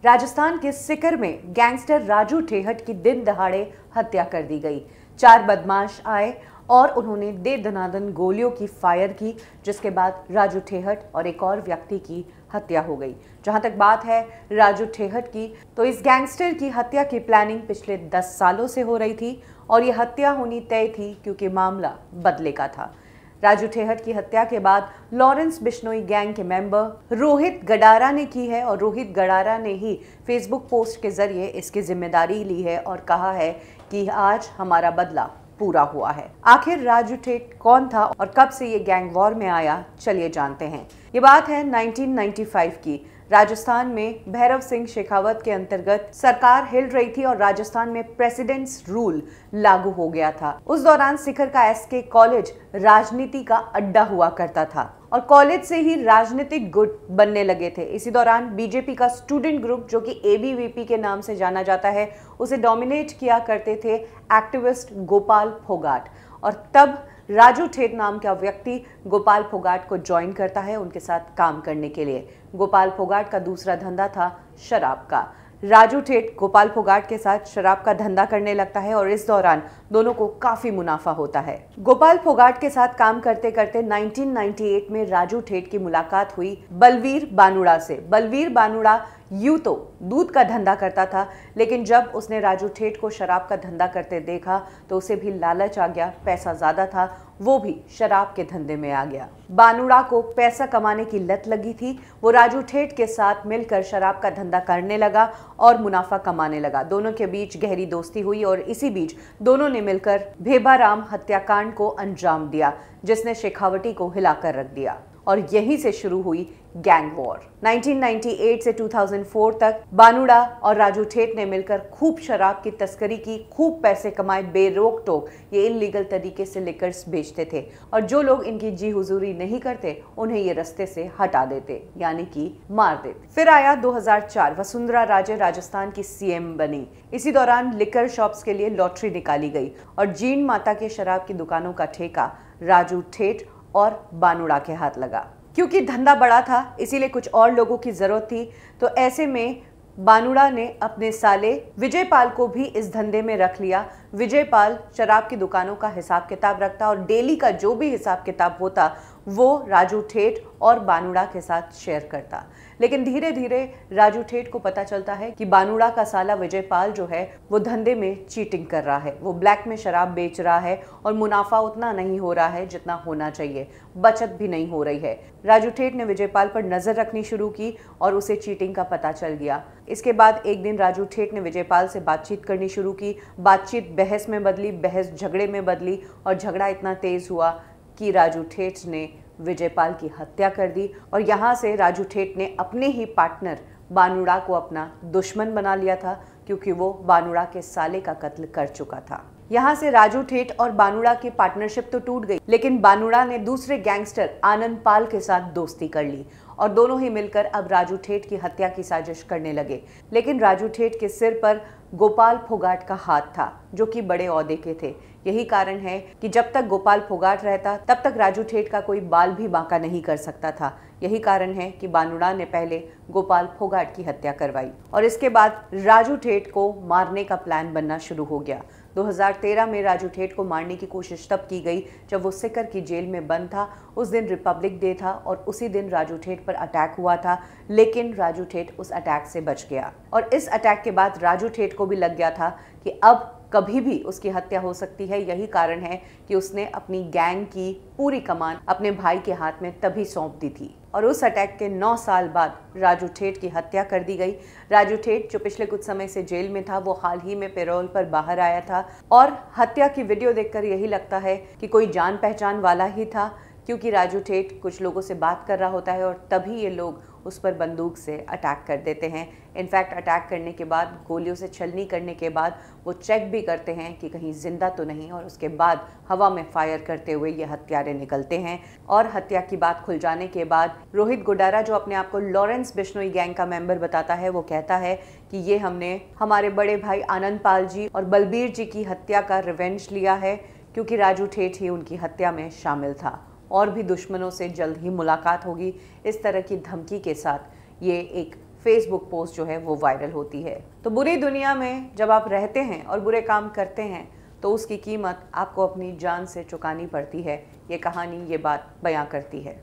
राजस्थान के सीकर में गैंगस्टर राजू ठेहट की दिन दहाड़े हत्या कर दी गई। 4 बदमाश आए और उन्होंने दे दनादन गोलियों की फायर की, जिसके बाद राजू ठेहट और एक और व्यक्ति की हत्या हो गई। जहां तक बात है राजू ठेहट की, तो इस गैंगस्टर की हत्या की प्लानिंग पिछले 10 सालों से हो रही थी और ये हत्या होनी तय थी क्योंकि मामला बदले का था। राजू ठेहट की हत्या के बाद लॉरेंस बिश्नोई गैंग के मेंबर रोहित गडारा ने की है और रोहित गडारा ने ही फेसबुक पोस्ट के जरिए इसकी जिम्मेदारी ली है और कहा है कि आज हमारा बदला पूरा हुआ है। आखिर राजू ठेहट कौन था और कब से ये गैंग वॉर में आया, चलिए जानते हैं। ये बात है 1995 की। राजस्थान में भैरव सिंह शेखावत के अंतर्गत सरकार हिल रही थी और राजस्थान में प्रेसिडेंट्स रूल लागू हो गया था। उस दौरान सीकर का एसके कॉलेज राजनीति का अड्डा हुआ करता था और कॉलेज से ही राजनीतिक गुट बनने लगे थे। इसी दौरान बीजेपी का स्टूडेंट ग्रुप, जो कि एबीवीपी के नाम से जाना जाता है, उसे डोमिनेट किया करते थे एक्टिविस्ट गोपाल फोगाट। और तब राजू ठेहट नाम का व्यक्ति गोपाल फोगाट को ज्वाइन करता है उनके साथ काम करने के लिए। गोपाल फोगाट का दूसरा धंधा था शराब का। राजू ठेहट गोपाल फोगाट के साथ शराब का धंधा करने लगता है और इस दौरान दोनों को काफी मुनाफा होता है। गोपाल फोगाट के साथ काम करते करते 1998 में राजू ठेहट की मुलाकात हुई बलवीर बानुड़ा से। बलवीर बानुड़ा यूं तो दूध का धंधा करता था, लेकिन जब उसने राजू ठेहट को शराब का धंधा करते देखा तो उसे भी लालच आ गया। पैसा ज्यादा था, वो भी शराब के धंधे में आ गया। बानुड़ा को पैसा कमाने की लत लगी थी। वो राजू ठेहट के साथ मिलकर शराब का धंधा करने लगा और मुनाफा कमाने लगा। दोनों के बीच गहरी दोस्ती हुई और इसी बीच दोनों ने मिलकर भेबाराम हत्याकांड को अंजाम दिया, जिसने शेखावटी को हिलाकर रख दिया और यहीं से शुरू हुई गैंग वॉर। 1998 से 2004 तक बानुड़ा और राजू ठेहट ने मिलकर खूब शराब की तस्करी की, खूब पैसे कमाए बेरोक टोक। ये इल्लीगल तरीके से लिकर्स बेचते थे और जो लोग इनकी जी हुजूरी नहीं करते उन्हें ये रास्ते से हटा देते, यानी कि मार देते। फिर आया 2004, वसुंधरा राजे राजस्थान की सीएम बनी। इसी दौरान लिकर शॉप्स के लिए लॉटरी निकाली गई और जीन माता के शराब की दुकानों का ठेका राजू ठेहट और बानुड़ा के हाथ लगा। क्योंकि धंधा बड़ा था, इसीलिए कुछ और लोगों की जरूरत थी, तो ऐसे में बानुड़ा ने अपने साले विजयपाल को भी इस धंधे में रख लिया। विजयपाल शराब की दुकानों का हिसाब किताब रखता और डेली का जो भी हिसाब किताब होता वो राजू ठेहट और बानुड़ा के साथ शेयर करता। लेकिन धीरे धीरे राजू ठेहट को पता चलता है कि बानुड़ा का साला विजयपाल जो है वो धंधे में चीटिंग कर रहा है, वो ब्लैक में शराब बेच रहा है और मुनाफा उतना नहीं हो रहा है जितना होना चाहिए, बचत भी नहीं हो रही है। राजू ठेहट ने विजयपाल पर नजर रखनी शुरू की और उसे चीटिंग का पता चल गया। इसके बाद एक दिन राजू ठेहट ने विजयपाल से बातचीत करनी शुरू की। बातचीत बहस में बदली, बहस झगड़े में बदली और झगड़ा इतना तेज हुआ कि राजू ठेहट ने विजयपाल की हत्या कर दी और यहाँ से राजू ठेहट ने अपने ही पार्टनर बानुड़ा को अपना दुश्मन बना लिया था, क्योंकि वो बानुड़ा के साले का कत्ल कर चुका था। यहाँ से राजू ठेहट और बानुड़ा की पार्टनरशिप तो टूट गई, लेकिन बानुड़ा ने दूसरे गैंगस्टर आनंद पाल के साथ दोस्ती कर ली और दोनों ही मिलकर अब राजू ठेहट की हत्या की साजिश करने लगे। लेकिन राजू ठेहट के सिर पर गोपाल फोगाट का हाथ था, जो कि बड़े ओहदे के थे। यही कारण है कि जब तक गोपाल फोगाट रहता तब तक राजू ठेहट का कोई बाल भी बांका नहीं कर सकता था। यही कारण है कि बानुड़ा ने पहले गोपाल फोगाट की हत्या करवाई और इसके बाद राजू ठेहट को मारने का प्लान बनना शुरू हो गया। 2013 में राजू ठेहट को मारने की कोशिश तब की गई जब वो सीकर की जेल में बंद था। उस दिन रिपब्लिक डे था और उसी दिन राजू ठेहट पर अटैक हुआ था, लेकिन राजू ठेहट उस अटैक से बच गया और इस अटैक के बाद राजू ठेहट को भी लग गया था कि अब कभी भी उसकी हत्या हो सकती है। यही कारण है कि उसने अपनी गैंग की पूरी कमान अपने भाई के हाथ में तभी सौंप दी थी और उस अटैक के 9 साल बाद राजू ठेहट की हत्या कर दी गई। राजू ठेहट जो पिछले कुछ समय से जेल में था, वो हाल ही में पैरोल पर बाहर आया था और हत्या की वीडियो देखकर यही लगता है कि कोई जान पहचान वाला ही था, क्योंकि राजू ठेहट कुछ लोगों से बात कर रहा होता है और तभी ये लोग उस पर बंदूक से अटैक कर देते हैं। इनफैक्ट अटैक करने के बाद, गोलियों से छलनी करने के बाद वो चेक भी करते हैं कि कहीं जिंदा तो नहीं और उसके बाद हवा में फायर करते हुए ये हत्यारे निकलते हैं। और हत्या की बात खुल जाने के बाद रोहित गडारा, जो अपने आप को लॉरेंस बिश्नोई गैंग का मेंबर बताता है, वो कहता है कि ये हमने हमारे बड़े भाई आनंद पाल जी और बलबीर जी की हत्या का रिवेंज लिया है, क्योंकि राजू ठेहट ही उनकी हत्या में शामिल था और भी दुश्मनों से जल्द ही मुलाकात होगी। इस तरह की धमकी के साथ ये एक फेसबुक पोस्ट जो है वो वायरल होती है। तो बुरी दुनिया में जब आप रहते हैं और बुरे काम करते हैं तो उसकी कीमत आपको अपनी जान से चुकानी पड़ती है। ये कहानी ये बात बयां करती है।